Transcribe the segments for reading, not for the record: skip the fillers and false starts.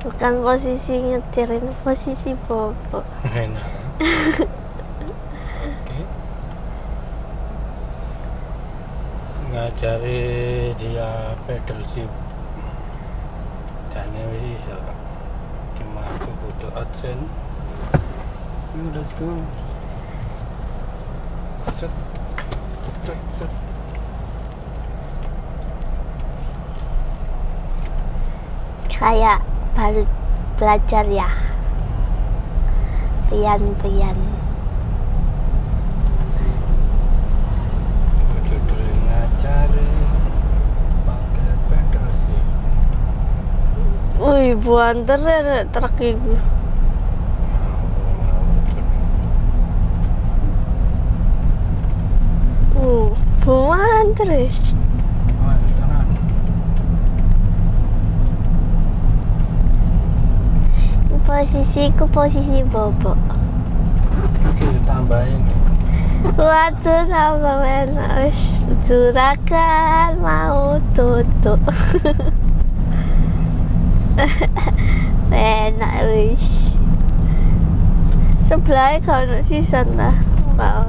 Bukan posisi nyetir, ini posisi bobo. Enak. Oke. Ngajari dia pedal sih. Jane wis iso. Cuma aku butuh adsense. Let's go. Set. Kayak baru belajar ya. Pian. Judul ngajari pakai pedal shift. Wih, buanter ya truk iku. Buanter ya. Kanan. Posisiku posisi bobo. Oke, tambahin. Waduh, tambah enak wis. Juragan mau tutup. Enak wis. Sebelahnya kalau sisan lah. Mau.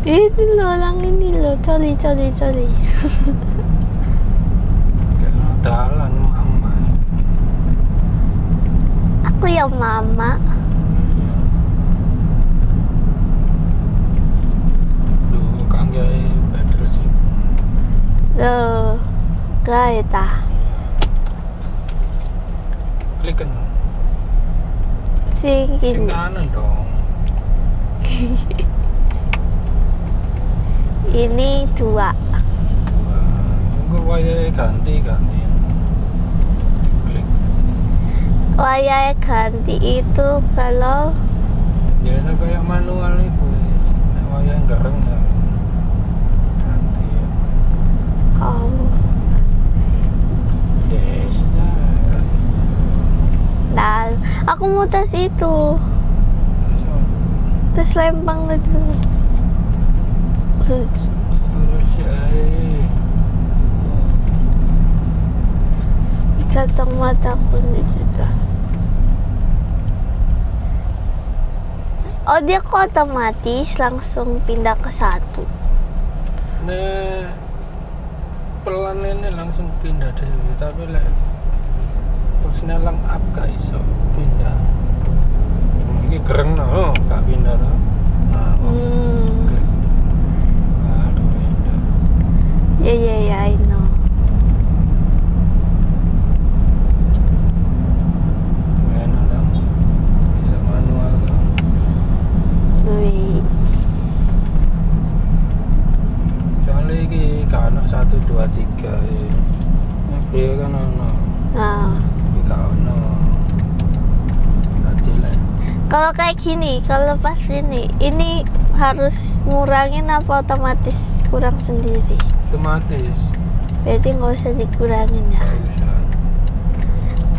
Ini loh, lang ini loh, coli. Kayak dalan mama. Aku yang mama. Dulu kan gaya pedal sih. Loh, gaya ta. Kliken. Sing Sing ini. kanan dong. Ini 2. Tunggu wayai ganti. Klik. Wayai ganti itu kalau Ya itu kayak manual itu wis. Nek wayai gereng ya. Ganti ya. Yes. Nah, aku mau tes itu. Tes lempang itu. Terus ya. Kantong mataku ini juga. Oh, dia kok otomatis langsung pindah ke 1. Nek pelan ini langsung pindah deh, tapi lek pas nelang up gak iso pindah. Ini gereng no, gak pindah no. Nah, klik. Baru pindah. Ya, I know. Enak dong. Bisa manual dong. Wih. Soalnya ini gak ada 1, 2, 3 ini kan ada. Nah, Ini gak ada. Nanti lah. kalau kayak gini, kalau pas ini harus ngurangin apa otomatis kurang sendiri? Otomatis. Berarti nggak usah dikurangin ya. Gak usah.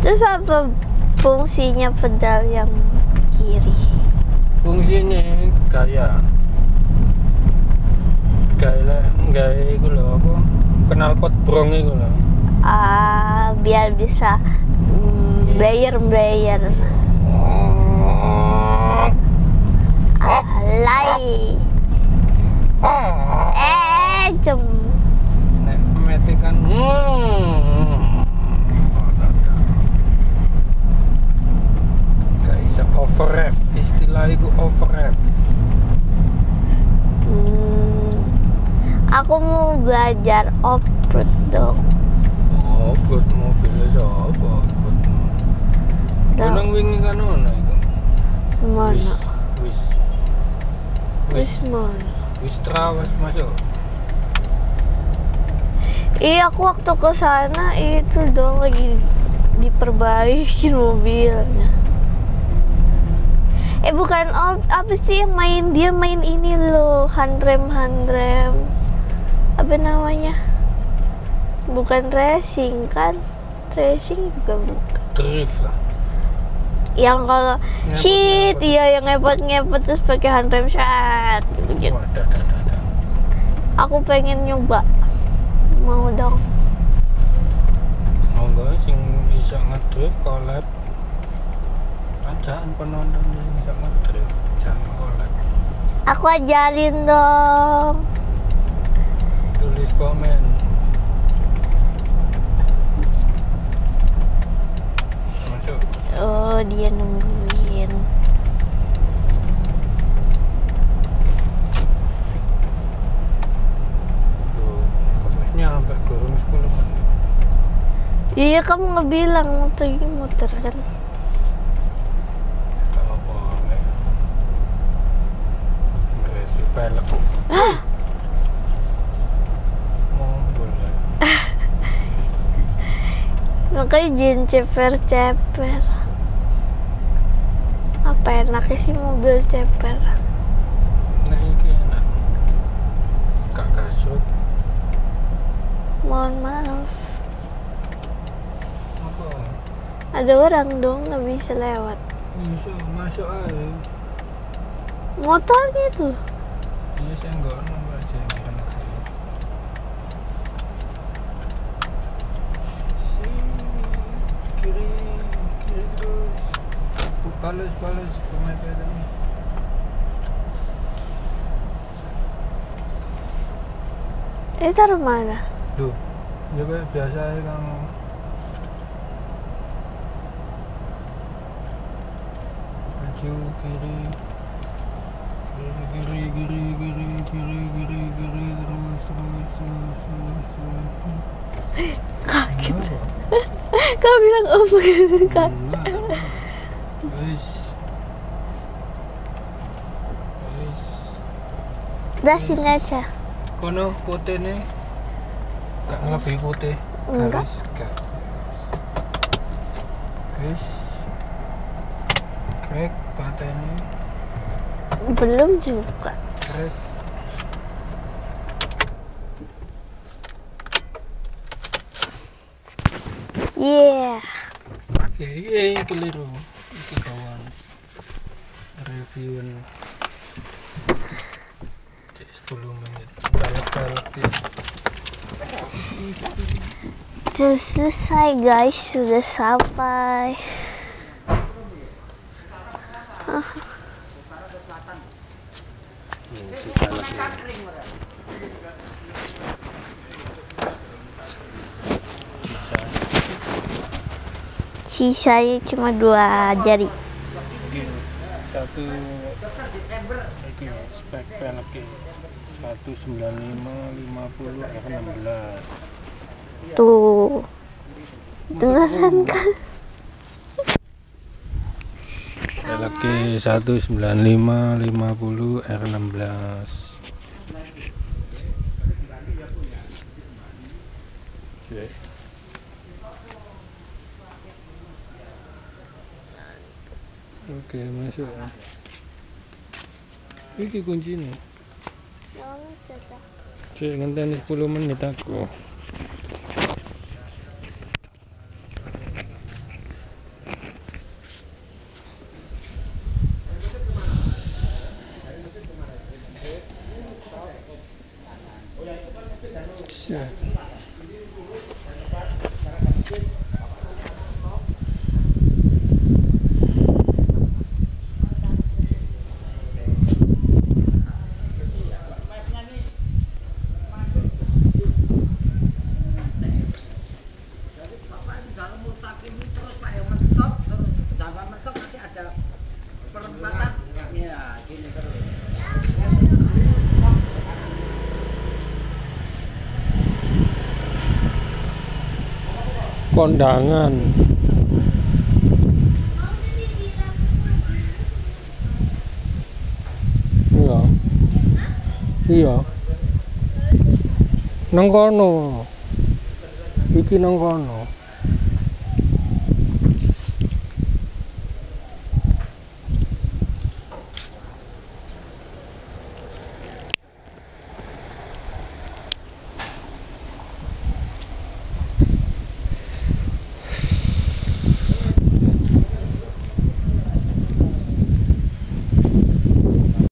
Terus apa fungsinya pedal yang kiri? Fungsinya kayak itu loh apa? Knalpot brong itu loh. Biar bisa blayer. Alay. Jem. Nek metik kan gak bisa overrev, istilah itu overrev. Aku mau belajar off-road dong. Off-road mobilnya siapa off-road? Kenang wingi kan ono itu. Mana? Wis trawas masuk. Iya, aku waktu ke sana itu dong lagi diperbaikin mobilnya. Bukan apa sih yang main, dia main ini loh, handrem. Apa namanya? Bukan racing kan? Racing juga bukan. Drift lah. yang kalau shit iya yang ngepot terus pakai handrem shit gitu. Aku pengen nyoba, mau dong. Monggo sing bisa ngedrift collab, ajaan penonton yang bisa ngedrift jangan collab. Aku ajarin dong. Tulis komen. Masuk. Oh dia nungguin. Tuh, kapasnya sampai kurang 10 menit. Iya kamu ngebilang muter kan. Gak apa nek. Meresi pelek. Mombol. Makanya jangan ceper-ceper. Apa enaknya sih mobil ceper? Nah ini enak. Gak kasut. Mohon maaf. Apa? Ada orang dong nggak bisa lewat. Bisa masuk aja. Motornya tuh. Iya saya enggak nomor aja karena kiri terus. Balas pemain pedang. Taruh mana? Duh, ya kayak biasa ya kamu. Maju kiri terus. Kaget. Kau bilang apa kan? Wis. Udah sini aja. Kono putih nih. Gak ngelebihi putih. Enggak. Garis gak. Wis. Krek patene. Belum juga. Krek. Yeah. Oke, keliru. Iki kawan. Reviewin 10 menit. Balap-balap ya. Sudah selesai guys, sudah sampai. Sisanya cuma 2 jari. Oke, satu iki spek pelek 195 50 F16. Tuh. Dengeran kan? Pelek 195 50 R16. Oke, masuk. Iki kuncinya. Cek ngenteni 10 menit aku. Siap. Kondangan. Iya. Iya. Nang kono. Iki nang kono.